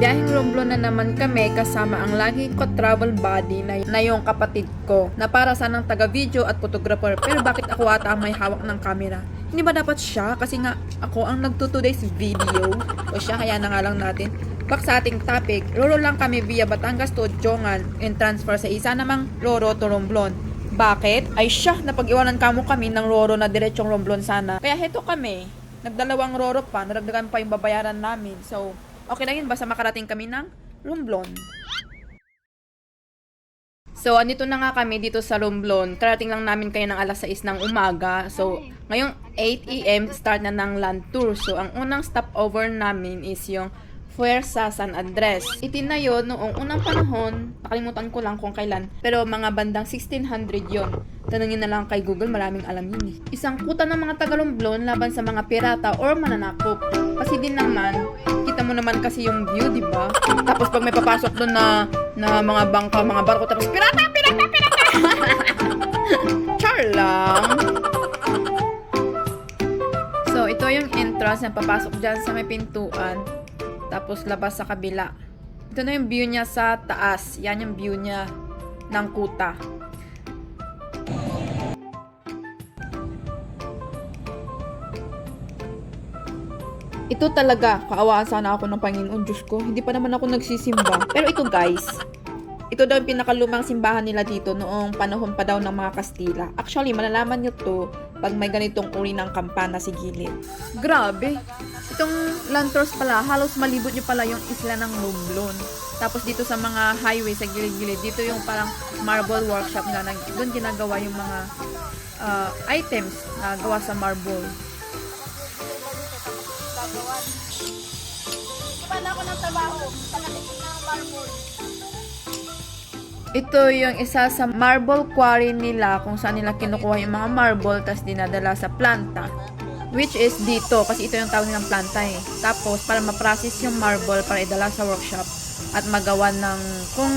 Biyaheng Romblon na naman kami kasama ang laging ko travel buddy na yung kapatid ko na para sanang taga-video at photographer. Pero bakit ako ata ang may hawak ng camera? Hindi ba dapat siya? Kasi nga ako ang nagtutoday's video. O siya, kaya na nga lang natin. Back sa ating topic, roro lang kami via Batangas to Jongan and transfer sa isa namang roro to Romblon. Bakit? Ay siya, napag-iwanan kamo kami ng roro na diretsong Romblon sana. Kaya heto kami, nagdalawang roro pa, naragdagan pa yung babayaran namin. So, okay lang yun, basta makarating kami ng Romblon. So, andito na nga kami dito sa Romblon. Karating lang namin kayo ng alas 6 ng umaga. So, ngayong 8 AM, start na ng land tour. So, ang unang stopover namin is yung Fuerza San Andres. Itinayo noong unang panahon, nakalimutan ko lang kung kailan, pero mga bandang 1600 yon. Tanungin na lang kay Google, maraming alam yun eh. Isang kuta ng mga taga-Romblon laban sa mga pirata or mananakop. Kasi din naman, kita mo naman kasi yung view, di ba? Tapos pag may papasok doon na mga bangka, mga barko, tapos pirata! Char lang! So, ito yung entrance na papasok dyan sa may pintuan. Tapos labas sa kabila. Ito na yung view niya sa taas. Yan yung view niya ng kuta. Ito talaga, kaawaan sana ako ng Panginoon, Diyos ko. Hindi pa naman ako nagsisimba. Pero ito guys, ito daw yung pinakalumang simbahan nila dito noong panahon pa daw ng mga Kastila. Actually, malalaman nyo to pag may ganitong uri ng kampana sa gilid. Grabe! Itong Lantros pala, halos malibot nyo pala yung isla ng Romblon. Tapos dito sa mga highway, sa gilid-gilid, dito yung parang marble workshop na doon ginagawa yung mga items na gawa sa marble. Paano ako ng trabaho? Panakitin ng marble. Ito yung isa sa marble quarry nila kung saan nila kinukuha yung mga marble tapos dinadala sa planta. Which is dito kasi ito yung tawag ng planta eh. Tapos para ma-process yung marble para idala sa workshop at magawa ng kung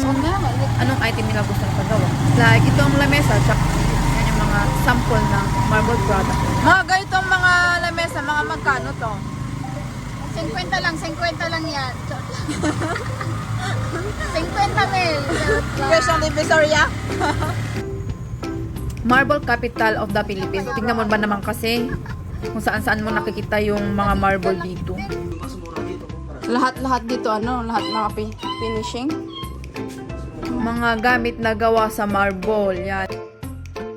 anong item nila gusto na pagawa. Like itong lamesa tsaka yan yung mga sample ng marble product. Mga ganitong mga lamesa, mga magkano to? 50 lang yan. 50 mil. Special Divisoria. Marble capital of the Philippines. Tingnan mo ba naman kasi kung saan-saan mo nakikita yung mga marble dito. Lahat dito lahat mga finishing. Mga gamit na gawa sa marble. Yan.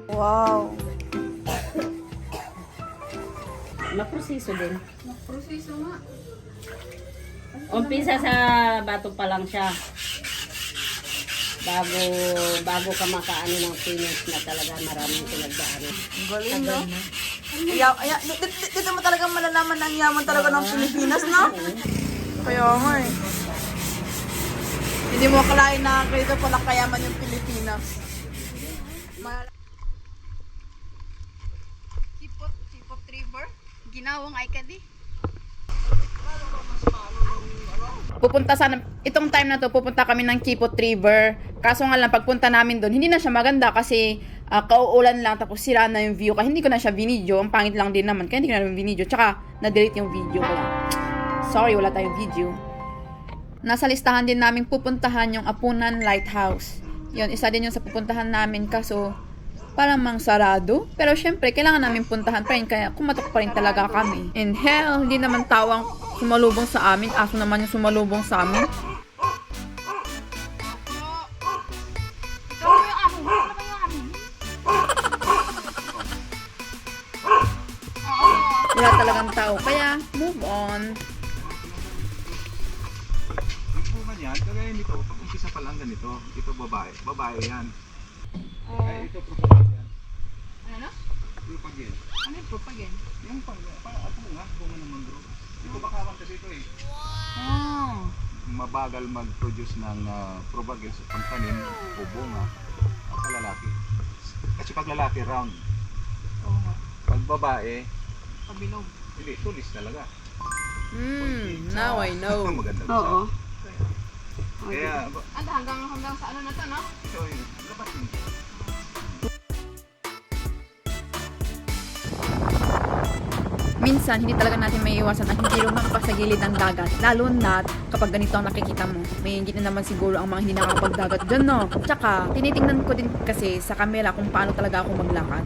Wow. Maproseso din. Proseso nga. Umpisa sa bato pa lang siya. Bago ka makaano ng finish na talaga maraming pinagdaanan. Galing, no? Dito mo talaga malalaman ang yaman talaga ng Pilipinas, no? Kaya nga eh. Hindi mo akalain na dito pala kayaman yung Pilipinas. Sipot River? Ginawang ay kadi? Pupunta sana, itong time na to, pupunta kami ng Kipot River. Kaso nga lang, pagpunta namin doon, hindi na siya maganda kasi kauulan lang, tapos sira na yung view. Kaya hindi ko na siya binidyo. Ang pangit lang din naman, kaya hindi ko na yung binidyo. Tsaka, na-delete yung video ko. Sorry, wala tayong video. Nasa listahan din namin pupuntahan yung Apunan Lighthouse. Yun, isa din yung sa pupuntahan namin, kaso parang mang sarado. Pero syempre, kailangan namin puntahan pa rin, kaya kumatok pa rin talaga kami. And hell, hindi naman tawang sumalubong sa amin. Aso naman yung sumalubong sa amin. Wala talagang tao. Kaya, move on. Yung yan, kagaya nito, pag umpisa pa lang ganito, ito babae. Babae yan. Ay, ito propaganda yan. Ano? Propaganda. Ano yung propaganda? Yung apo nga, bunga ng mangrove. Ito bakawan kasi ito eh. Oh. Mabagal mag-produce ng propaganda sa pangtanim o bunga sa lalaki. Kasi pag lalaki, round. Oo. Pag babae, Pabilog. hindi, tulis talaga. Now I know. Maganda Oo. Kaya, Hanggang sa ano na to, no? ito yung labas yun. minsan hindi talaga natin may iwasan ang hindi lumampas sa gilid ng dagat. Lalo na kapag ganito ang nakikita mo. May hindi na naman siguro ang mga hindi nakakapagdagat dyan, no? Tsaka, tinitingnan ko din kasi sa camera kung paano talaga ako maglakad.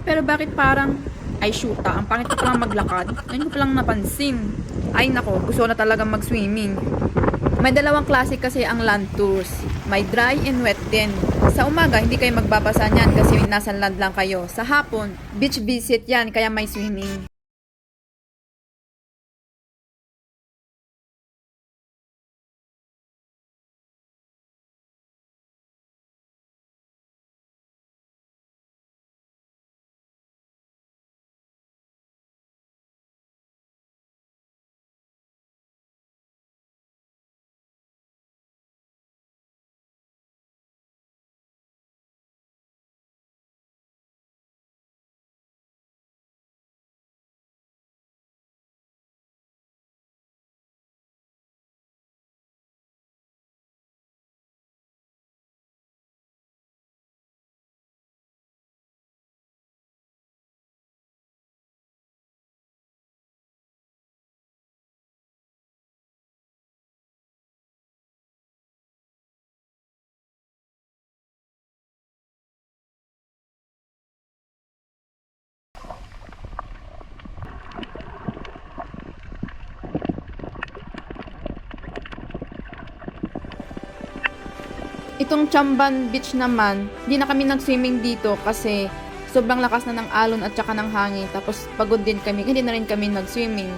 Pero bakit parang, ay shoota, ang pangit ko palang maglakad? Ngayon ko palang napansin. Ay nako, gusto ko na talaga mag-swimming. May dalawang klase kasi ang land tours. May dry and wet din. Sa umaga, hindi kayo magbabasa niyan kasi nasa land lang kayo. Sa hapon, beach visit yan kaya may swimming. Itong Chamban Beach naman, hindi na kami nag-swimming dito kasi sobrang lakas na ng alon at saka ng hangin. Tapos pagod din kami, hindi na rin kami nag-swimming.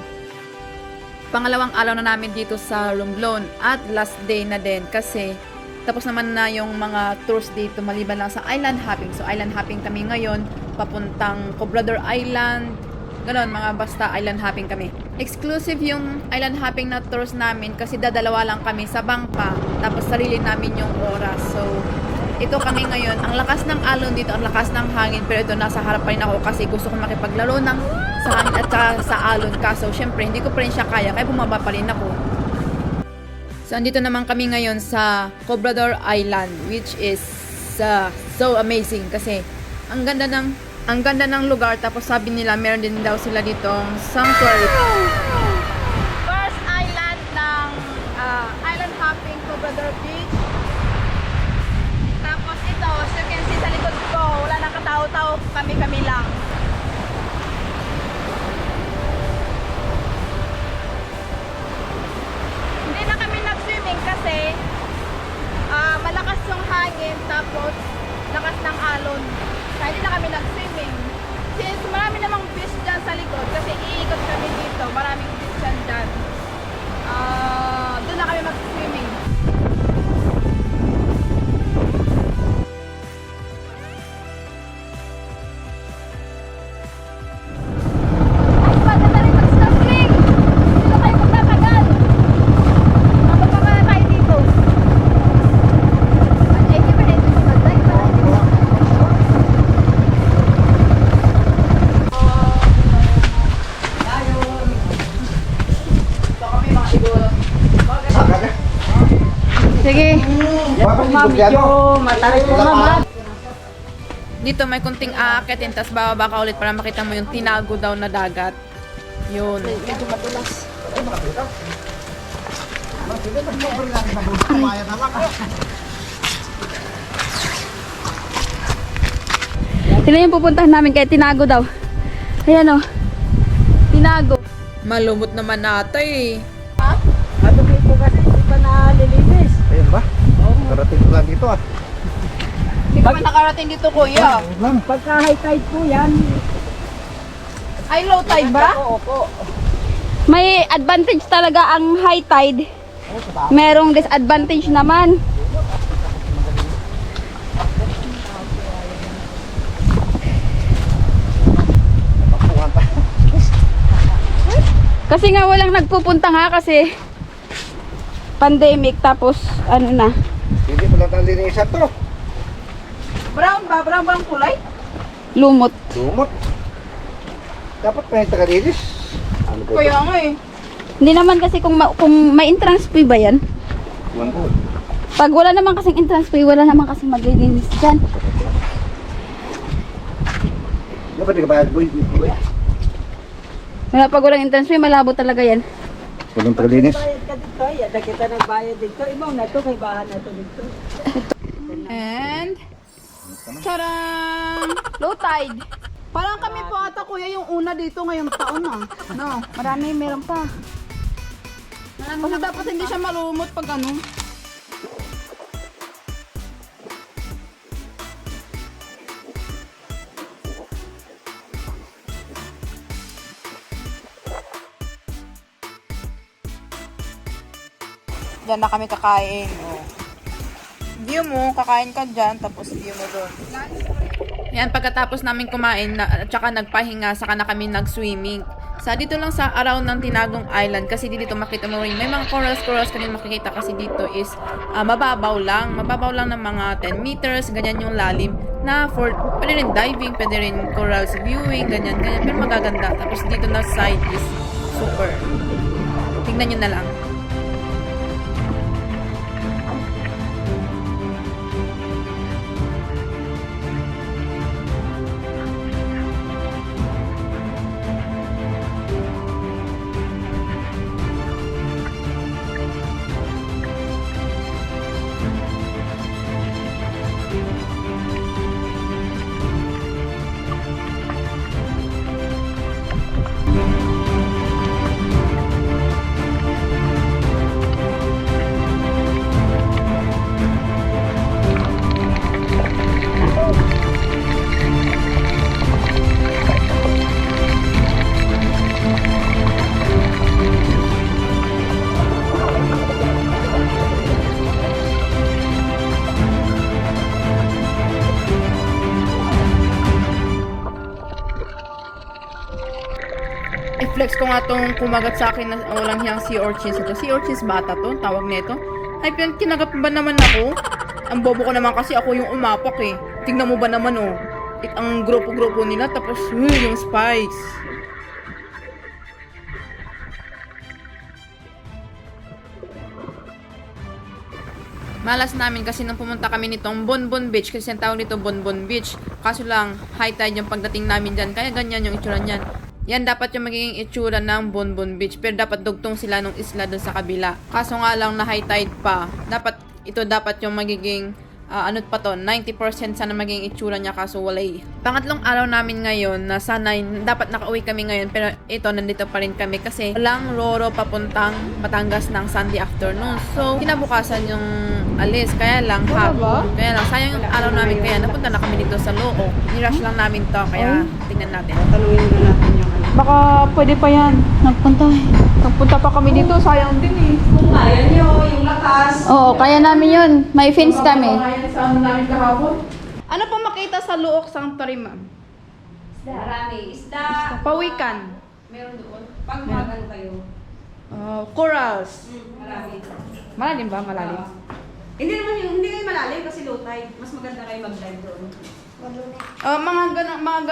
Pangalawang araw na namin dito sa Romblon at last day na din kasi tapos naman na yung mga tours dito maliban lang sa island hopping. So island hopping kami ngayon, papuntang Cobrador Island, ganon, mga basta island hopping kami. Exclusive yung island hopping na tours namin kasi dadalawa lang kami sa bangka tapos sarili namin yung oras. So ito kami ngayon, ang lakas ng alon dito, ang lakas ng hangin, pero ito nasa harap pa rin ako kasi gusto kong makipaglaro ng sa hangin at sa alon. Kaso syempre hindi ko pa rin siya kaya kaya bumaba pa rin ako. So andito naman kami ngayon sa Cobrador Island, which is so amazing kasi ang ganda ng lugar. Tapos sabi nila meron din daw sila ditong sanctuary. First island ng island hopping Cobrador Beach. Tapos ito, as you can see sa likod ko, wala nang katao-tao, kami lang. Hindi na kami nag-swimming kasi malakas yung hangin tapos lakas ng alon. Kaya hindi na kami nag-swimming. Since marami namang beach dyan sa likod kasi iikot kami dito, maraming beach dyan. Doon na kami mag-swimming. Sige. Dito may kunting aakitin, tapos bababa ka ulit para makita mo yung tinago daw na dagat. Yun. Medyo matulas. Sila yung pupuntahan namin kaya tinago daw. Ayan o. Tinago. Malumot naman nata eh. Ano dito kasi hindi pa nalilinis. Ayun ba? Karating ko lang dito ah. Hindi ka pa nakarating dito, kuya. Pagka high tide po yan. Ay, low tide ba? Opo. May advantage talaga ang high tide. Merong disadvantage naman. Kasi nga walang nagpupunta nga kasi pandemic tapos ano na. Hindi mo lang nalinisan to. Brown ba? Brown ba ang kulay? Lumot. Lumot. Dapat may tagalinis. Ano ba Kaya nga eh. Hindi naman kasi kung may entrance fee ba yan? Iwan ko. Pag wala naman kasing entrance fee, wala naman kasing maglilinis dyan. Dapat di ka bayad boy. Wala pag walang entrance fee, malabo talaga yan. Walang kalinis. Bayad ka dito, yada kita nagbayad dito. Ibaw na to, kay bahan na to dito. And, charang! Low tide. Parang kami po ata kuya yung una dito ngayong taon ah. No, Marami, meron pa. kasi dapat hindi siya malumot pag ano. Diyan na kami kakain. Oh. View mo, kakain ka dyan, tapos view mo doon. Yan, pagkatapos namin kumain, at saka nagpahinga, saka na kami nag-swimming. Sa dito lang sa around ng Tinagong Island, kasi dito makita mo rin, may mga corals ka din makikita kasi dito is mababaw lang ng mga 10 meters, ganyan yung lalim, na for, pwede rin diving, pwede rin corals viewing, ganyan, pero magaganda. Tapos dito na side is super. Tingnan nyo na lang. I-flex ko nga tong kumagat sa akin na walang hiyang sea urchins. Ito, sea urchins bata to, tawag nito. Ay, kinagat ba naman ako? Ang bobo ko naman kasi ako yung umapak eh. Tingnan mo ba naman oh. Ang grupo-grupo nila, tapos yung spikes. Malas namin kasi nung pumunta kami nitong Bonbon Beach, kasi ang tawag nito Bonbon Beach. Kaso lang, high tide yung pagdating namin dyan, kaya ganyan yung itsura niyan. Yan dapat yung magiging itsura ng Bonbon Beach, pero dapat dugtong sila nung isla dun sa kabila. Kaso nga lang na high tide pa, dapat yung magiging ano pa to, 90% sana maging itsura niya, kaso walay. Pangatlong araw namin ngayon na sana dapat nakauwi kami ngayon, pero ito nandito pa rin kami kasi walang Roro papuntang Batangas ng Sunday afternoon. So kinabukasan yung alis, kaya lang hapon. Kaya lang sayang yung araw namin, kaya napunta na kami dito sa Loo. Ni-rush lang namin to, kaya tingnan natin. Tanungin na natin yung ano. Baka pwede pa yan. Nagpunta pa kami dito, sayang din eh. Kung kaya nyo, yung lakas. Oo, kaya namin yun. May fins kami. Sa ano namin kahapon. Ano po makita sa Luok Sanctuary, ma'am? Marami. Isda. Pawikan. Meron doon. Pag magan kayo. Corals. Marami. Malalim ba? Malalim. Hindi kayo malalim kasi low tide. Mas maganda kayo mag-dive doon. Mga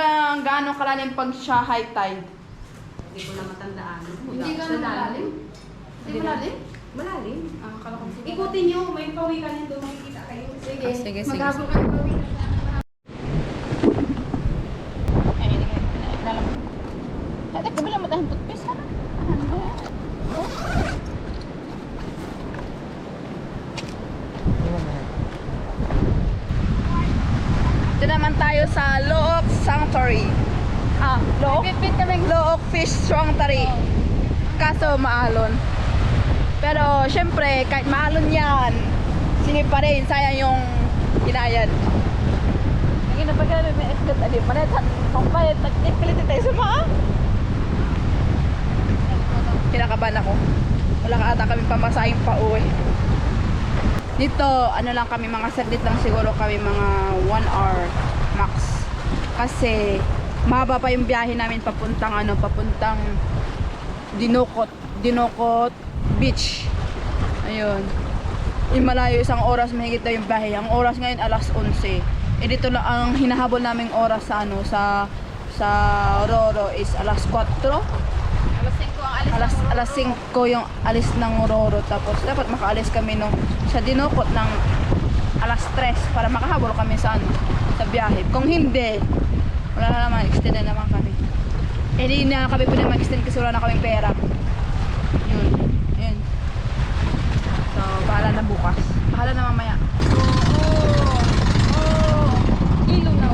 gaano kalalim pag siya high tide? Hindi ko na matandaan. Hindi gaano malalim? Hindi malalim? Malalim. Akala ko Ikutin nyo. May pawikan yan doon. Makikita kayo. Sige. Sige. Maghabol ka ng pawikan. Ate, kabila mo tayong toothpaste, ano? Ito naman tayo sa Look Sanctuary. Look Fish Sanctuary. Kaso maalon. Pero syempre, kahit maalon yan, sige pa rin, sayang yung hinayad. Hindi na pagkala may eskat alin. Manetan, pangpayat, nag-ipilit tayo sa mga. Kinakabahan ako. Wala ka ata kami pamasahing pa uwi. Dito, ano lang kami, mga saglit lang siguro kami, mga 1 hour max. Kasi, mahaba pa yung biyahe namin papuntang Dinokot Beach. Ayun. Yung malayo, 1 oras mahigit na yung biyahe. Ang oras ngayon, alas 11. Eh, dito lang, ang hinahabol naming oras sa Roro is alas 4. Alas 5 yung alis ng Roro, tapos dapat makaalis kami sa Dinokot ng alas 3 para makahabol kami sa biyahe. Kung hindi, wala na naman, extend na naman kami. Hindi na kami pwede mag-extend kasi wala na kaming pera. Yun. Yun. So, bahala na bukas. Bahala na mamaya. Ilo na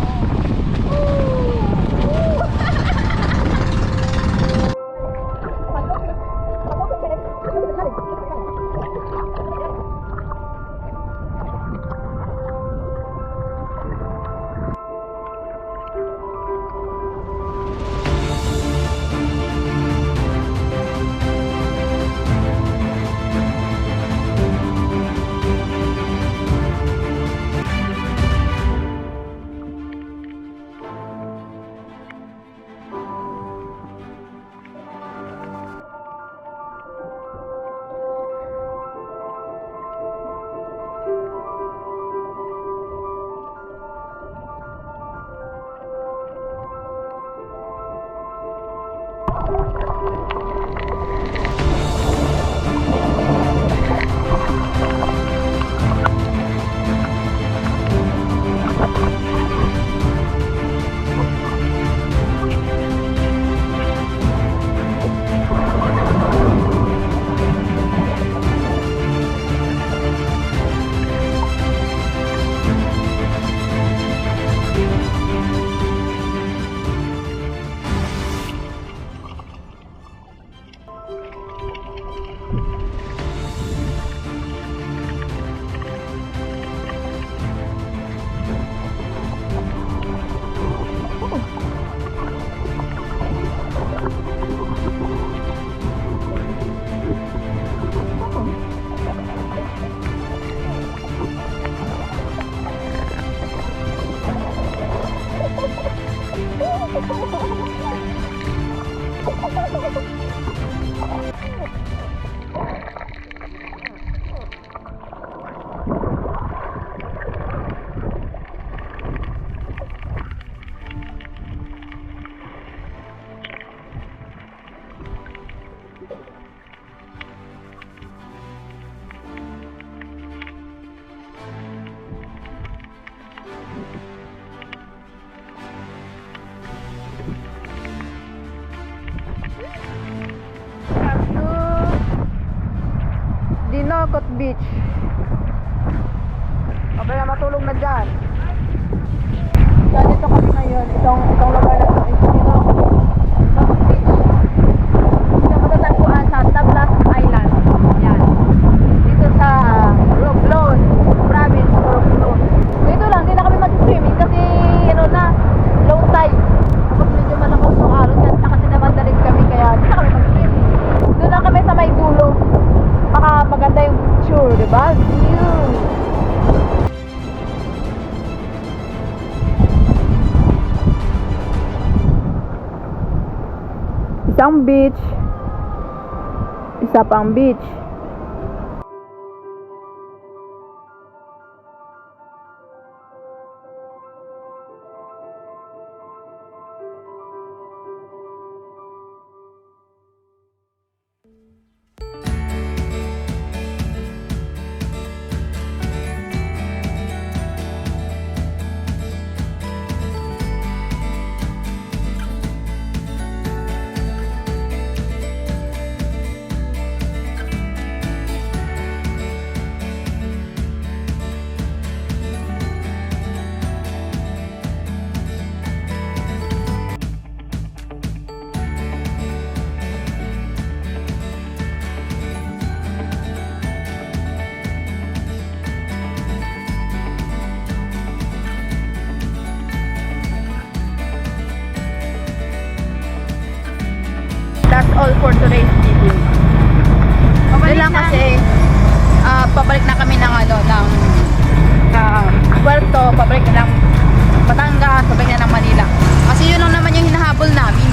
Dinocot Beach. Okay na matulog na dyan. Dito kami ngayon. Itong lugar na ito is Dinocot Beach. Ito matatagpuan sa Tablas Island. Yan. Dito sa Romblon Province of Romblon. Dito lang, di na kami mag-swimming kasi ano na, low tide. Tapos medyo malakas yung alon yan. Kasi naman dalig kami kaya di na kami mag-swimming. Doon lang kami sa may dulo. Baka maganda yung picture, di ba? View! Isang beach, isa pang beach. That's all for today's video. Yun lang kasi pabalik na kami ng ng Puerto, pabalik na ng Batangas, pabalik na ng Manila. Kasi yun lang naman yung hinahabol namin.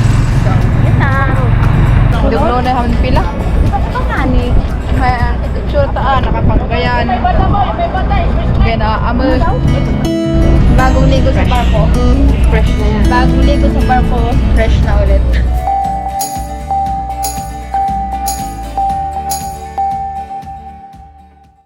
So, yun na. Duglo na naman pila. Ito nga ni. Ito surtaan, nakapanggayan. Kaya na amoy. Bagong ligo sa barko. Fresh na yan. Bagong ligo sa barko, fresh na ulit.